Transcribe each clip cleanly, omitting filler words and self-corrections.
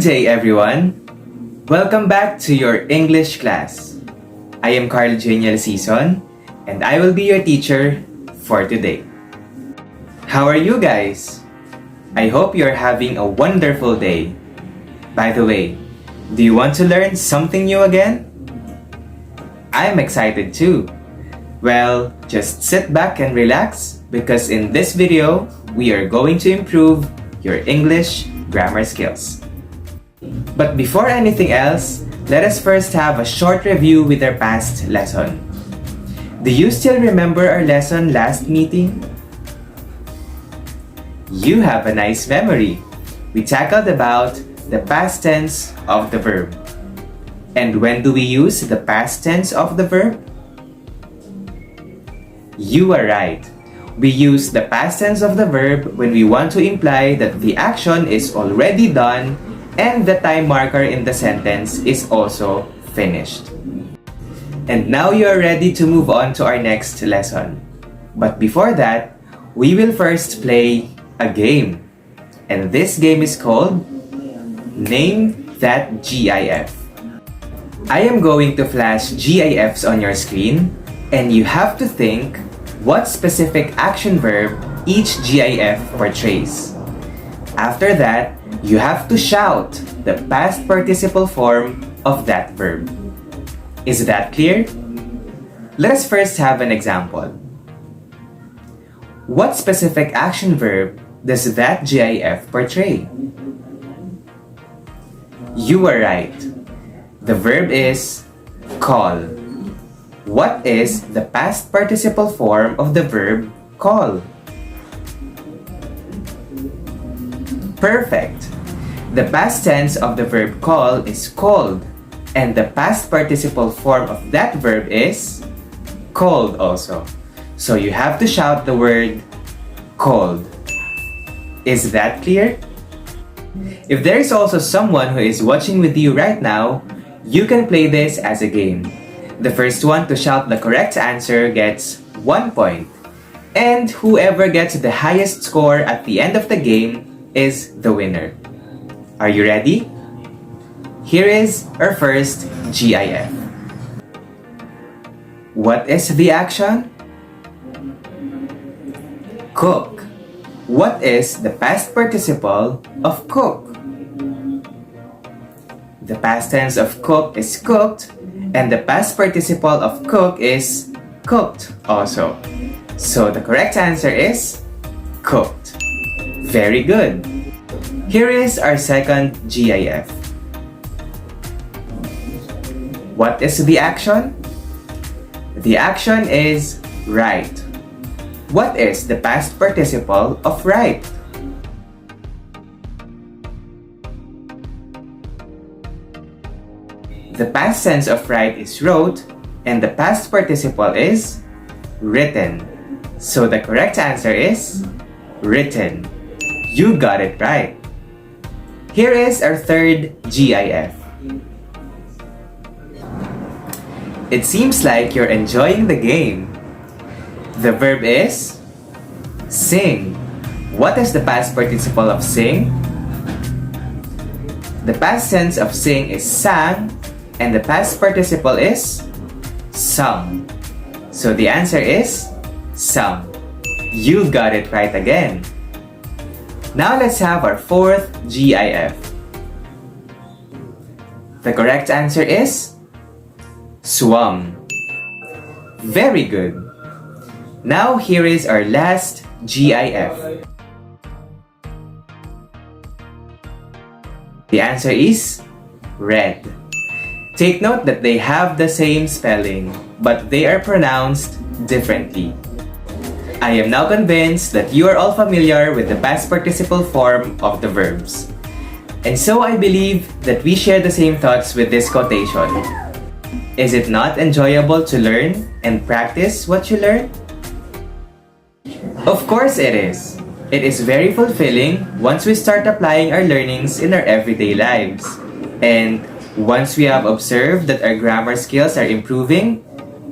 day, everyone. Welcome back to your English class. I am Carl Janiel Season, and I will be your teacher for today. How are you guys? I hope you're having a wonderful day. By the way, do you want to learn something new again? I'm excited too. Well, just sit back and relax because in this video, we are going to improve your English grammar skills. But before anything else, let us first have a short review with our past lesson. Do you still remember our lesson last meeting? You have a nice memory. We tackled about the past tense of the verb. And when do we use the past tense of the verb? You are right. We use the past tense of the verb when we want to imply that the action is already done and the time marker in the sentence is also finished. And now you are ready to move on to our next lesson. But before that, we will first play a game. And this game is called Name That GIF. I am going to flash GIFs on your screen, and you have to think what specific action verb each GIF portrays. After that, you have to shout the past participle form of that verb. Is that clear? Let us first have an example. What specific action verb does that GIF portray? You are right. The verb is call. What is the past participle form of the verb call? Perfect! The past tense of the verb call is called, and the past participle form of that verb is called also. So you have to shout the word called. Is that clear? If there is also someone who is watching with you right now, you can play this as a game. The first one to shout the correct answer gets 1 point. And whoever gets the highest score at the end of the game is the winner. Are you ready? Here is our first GIF. What is the action? Cook. What is the past participle of cook? The past tense of cook is cooked, and the past participle of cook is cooked also. So the correct answer is cooked. Very good. Here is our second GIF. What is the action? The action is write. What is the past participle of write? The past tense of write is wrote, and the past participle is written. So the correct answer is written. You got it right. Here is our third GIF. It seems like you're enjoying the game. The verb is sing. What is the past participle of sing? The past tense of sing is sang, and the past participle is sung. So the answer is sung. You got it right again. Now let's have our fourth GIF. The correct answer is swum. Very good. Now here is our last GIF. The answer is red. Take note that they have the same spelling, but they are pronounced differently. I am now convinced that you are all familiar with the past participle form of the verbs. And so I believe that we share the same thoughts with this quotation. Is it not enjoyable to learn and practice what you learn? Of course it is. It is very fulfilling once we start applying our learnings in our everyday lives. And once we have observed that our grammar skills are improving,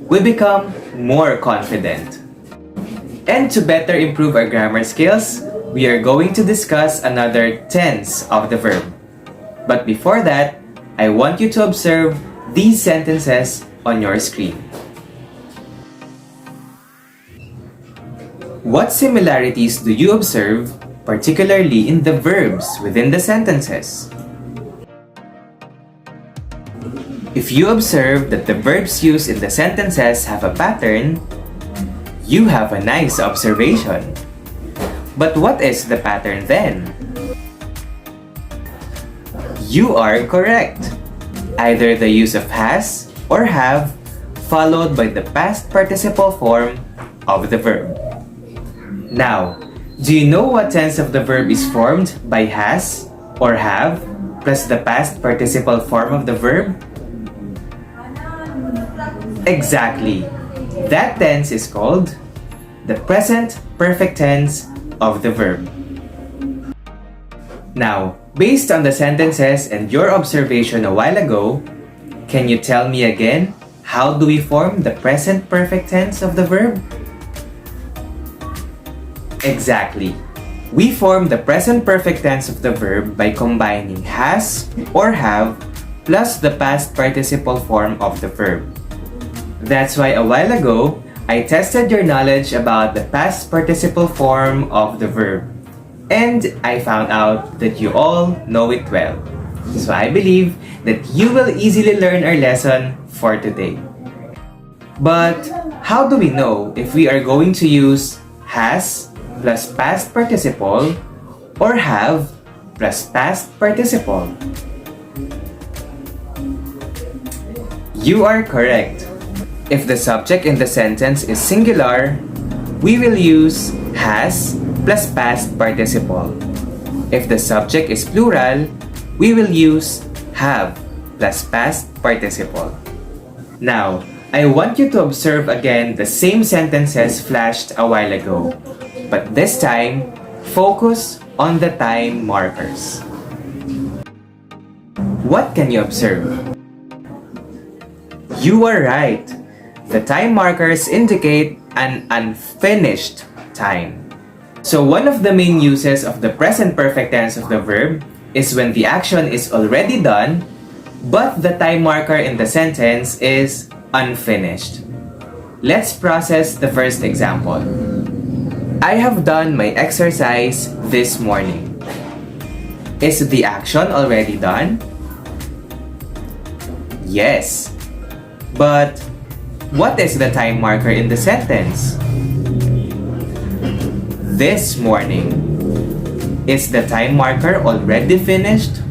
we become more confident. And to better improve our grammar skills, we are going to discuss another tense of the verb. But before that, I want you to observe these sentences on your screen. What similarities do you observe, particularly in the verbs within the sentences? If you observe that the verbs used in the sentences have a pattern, you have a nice observation. But what is the pattern then? You are correct. Either the use of has or have followed by the past participle form of the verb. Now, do you know what tense of the verb is formed by has or have plus the past participle form of the verb? Exactly. That tense is called the present perfect tense of the verb. Now, based on the sentences and your observation a while ago, can you tell me again how do we form the present perfect tense of the verb? Exactly. We form the present perfect tense of the verb by combining has or have plus the past participle form of the verb. That's why a while ago, I tested your knowledge about the past participle form of the verb. And I found out that you all know it well. So I believe that you will easily learn our lesson for today. But how do we know if we are going to use has plus past participle or have plus past participle? You are correct. If the subject in the sentence is singular, we will use has plus past participle. If the subject is plural, we will use have plus past participle. Now, I want you to observe again the same sentences flashed a while ago, but this time, focus on the time markers. What can you observe? You are right. The time markers indicate an unfinished time. So one of the main uses of the present perfect tense of the verb is when the action is already done, but the time marker in the sentence is unfinished. Let's process the first example. I have done my exercise this morning. Is the action already done? Yes. But what is the time marker in the sentence? This morning. Is the time marker already finished?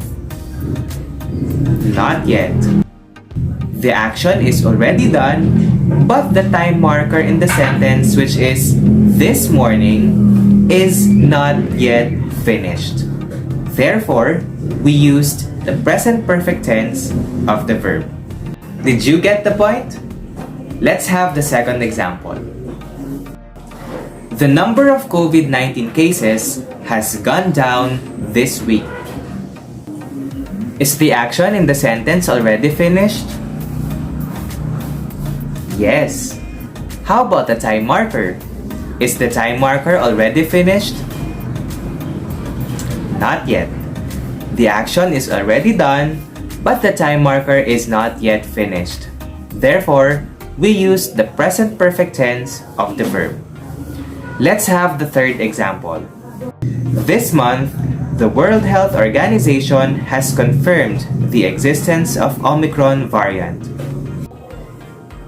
Not yet. The action is already done, but the time marker in the sentence, which is this morning, is not yet finished. Therefore, we used the present perfect tense of the verb. Did you get the point? Let's have the second example. The number of COVID-19 cases has gone down this week. Is the action in the sentence already finished? Yes. How about the time marker? Is the time marker already finished? Not yet. The action is already done, but the time marker is not yet finished. Therefore, we use the present perfect tense of the verb. Let's have the third example. This month, the World Health Organization has confirmed the existence of Omicron variant.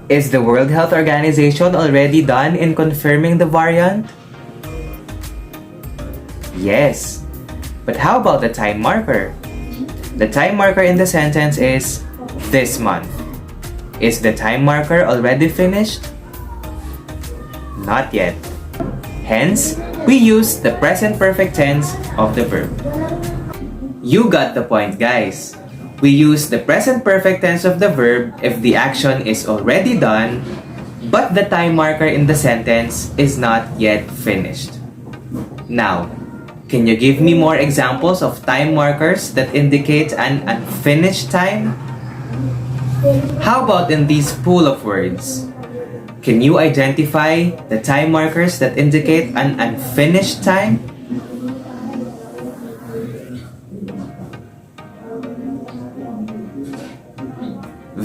Is the World Health Organization already done in confirming the variant? Yes. But how about the time marker? The time marker in the sentence is this month. Is the time marker already finished? Not yet. Hence, we use the present perfect tense of the verb. You got the point, guys. We use the present perfect tense of the verb if the action is already done, but the time marker in the sentence is not yet finished. Now, can you give me more examples of time markers that indicate an unfinished time? How about in this pool of words? Can you identify the time markers that indicate an unfinished time?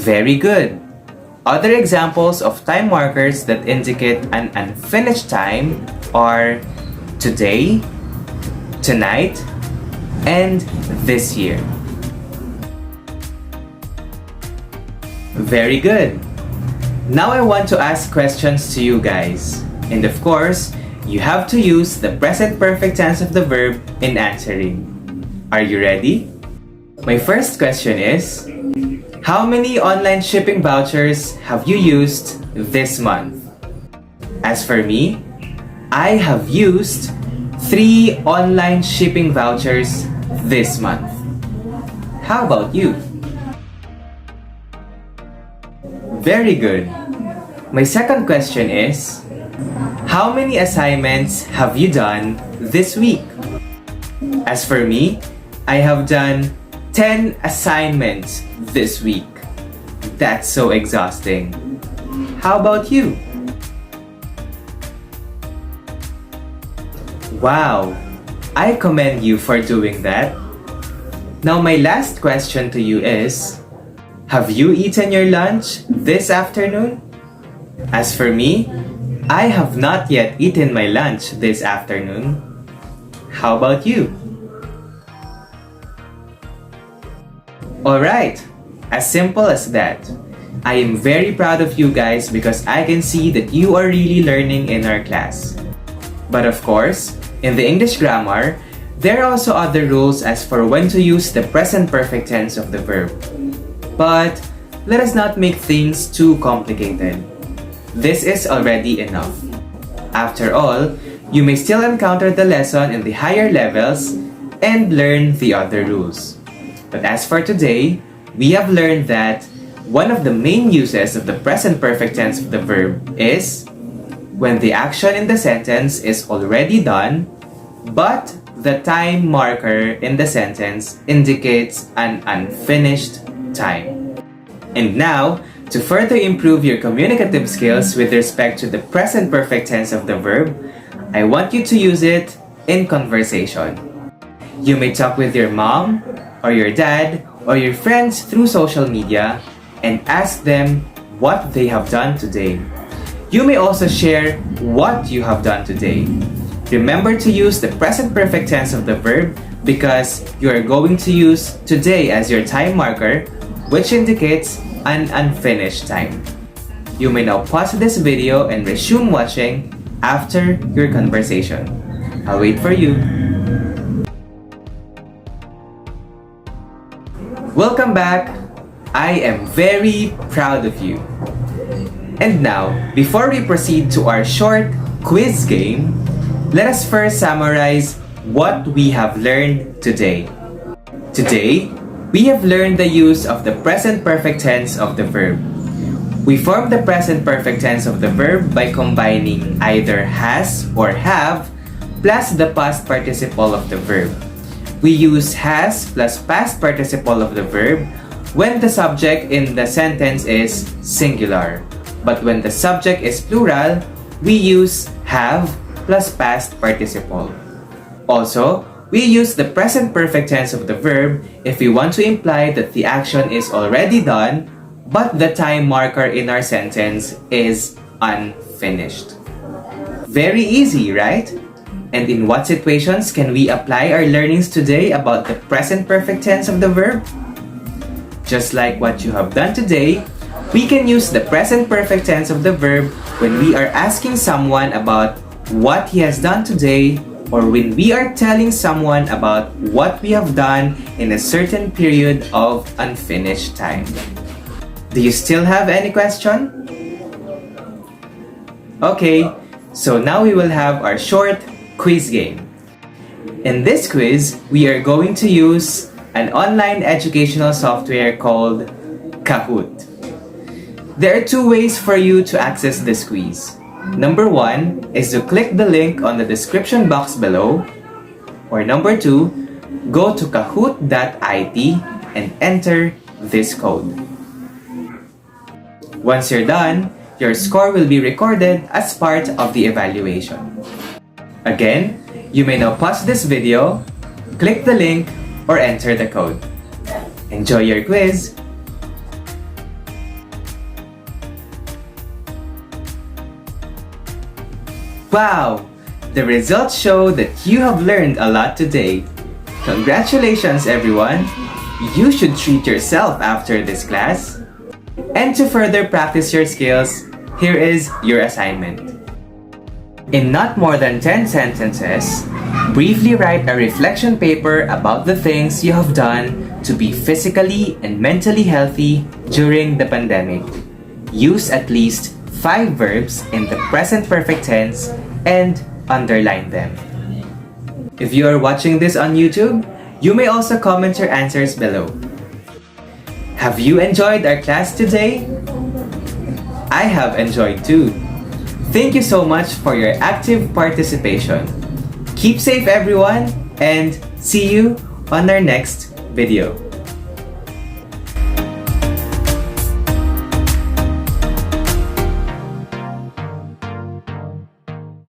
Very good. Other examples of time markers that indicate an unfinished time are today, tonight, and this year. Very good. Now I want to ask questions to you guys. And of course, you have to use the present perfect tense of the verb in answering. Are you ready? My first question is, how many online shipping vouchers have you used this month? As for me, I have used 3 online shipping vouchers this month. How about you? Very good. My second question is, how many assignments have you done this week? As for me, I have done 10 assignments this week. That's so exhausting. How about you? Wow, I commend you for doing that. Now my last question to you is, have you eaten your lunch this afternoon? As for me, I have not yet eaten my lunch this afternoon. How about you? Alright, as simple as that. I am very proud of you guys because I can see that you are really learning in our class. But of course, in the English grammar, there are also other rules as for when to use the present perfect tense of the verb. But let us not make things too complicated. This is already enough. After all, you may still encounter the lesson in the higher levels and learn the other rules. But as for today, we have learned that one of the main uses of the present perfect tense of the verb is when the action in the sentence is already done, but the time marker in the sentence indicates an unfinished time. And now, to further improve your communicative skills with respect to the present perfect tense of the verb, I want you to use it in conversation. You may talk with your mom, or your dad, or your friends through social media and ask them what they have done today. You may also share what you have done today. Remember to use the present perfect tense of the verb because you are going to use today as your time marker, which indicates an unfinished time. You may now pause this video and resume watching after your conversation. I'll wait for you. Welcome back! I am very proud of you. And now, before we proceed to our short quiz game, let us first summarize what we have learned today. Today, we have learned the use of the present perfect tense of the verb. We form the present perfect tense of the verb by combining either has or have plus the past participle of the verb. We use has plus past participle of the verb when the subject in the sentence is singular. But when the subject is plural, we use have plus past participle. Also, we use the present perfect tense of the verb if we want to imply that the action is already done, but the time marker in our sentence is unfinished. Very easy, right? And in what situations can we apply our learnings today about the present perfect tense of the verb? Just like what you have done today, we can use the present perfect tense of the verb when we are asking someone about what he has done today or when we are telling someone about what we have done in a certain period of unfinished time. Do you still have any question? Okay, so now we will have our short quiz game. In this quiz, we are going to use an online educational software called Kahoot. There are 2 ways for you to access this quiz. Number 1 is to click the link on the description box below, or number 2, go to kahoot.it and enter this code. Once you're done, your score will be recorded as part of the evaluation. Again, you may now pause this video, click the link, or enter the code. Enjoy your quiz! Wow! The results show that you have learned a lot today. Congratulations, everyone! You should treat yourself after this class. And to further practice your skills, here is your assignment. In not more than 10 sentences, briefly write a reflection paper about the things you have done to be physically and mentally healthy during the pandemic. Use at least 5 verbs in the present perfect tense and underline them. If you are watching this on YouTube, you may also comment your answers below. Have you enjoyed our class today? I have enjoyed too. Thank you so much for your active participation. Keep safe everyone, and see you on our next video.